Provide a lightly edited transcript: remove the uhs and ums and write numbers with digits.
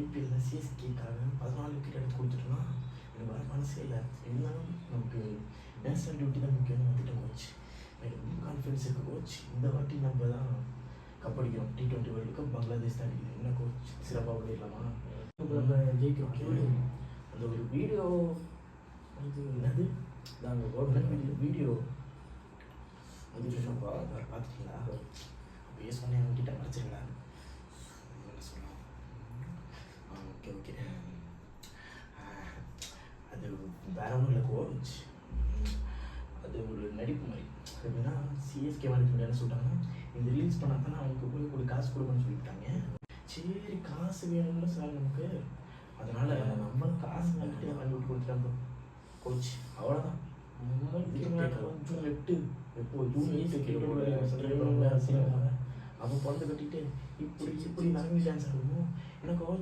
ஐபிஎல்லில் சிஎஸ்கேக்காக 14 wicket எடுத்து கொடுத்துட்டோம்னா எனக்கு வர மனசே இல்லை. இருந்தாலும் நமக்கு நேஷனல் டியூட்டி தான் முக்கியம்னு வந்துட்டு கோச். எனக்கு ரொம்ப கான்ஃபிடன்ஸ் இருக்குது கோச். இந்த வாட்டி நம்ம தான் கப் அடிக்கிறோம். T20 வேர்ல்டு கப் பங்களாதேஷ் தான் அடிக்குது. என்ன கோச் சிறப்பாக பண்ணிடலாமா? நம்ம ஜெயிக்கிறோம். அந்த ஒரு வீடியோ இது என்னது நாங்கள் வீடியோ அது பார்த்துட்டீங்களா? அப்பயே சொன்னேன் அவங்ககிட்ட மறைச்சிங்களா? என்ன சொல்லலாம்? ஓகே ஓகே, அது வேற ஒன்றும் இல்லை கோச். அது ஒரு நடிப்பு மாதிரி. எப்படின்னா சிஎஸ்கே மேனேஜ்மெண்ட் என்ன சொல்லிட்டாங்கன்னா, இந்த ரீல்ஸ் பண்ணால் தானே அவங்களுக்கு போய் ஒரு காசு கொடுக்கணும்னு சொல்லிவிட்டாங்க. சரி காசு வேணும்னு சார் நமக்கு, அதனால் நம்மளும் காசு வாங்கிட்டு வாங்கி விட்டு கொடுத்துட்டாங்க கோச். அவ்வளோதான். ஜூன் 8 எப்போ ஜூன் 8 அப்போ பிறந்து கட்டிட்டு இப்படி இப்படி நரம்பி டான்ஸ் ஆகணும். ஏன்னா கோச்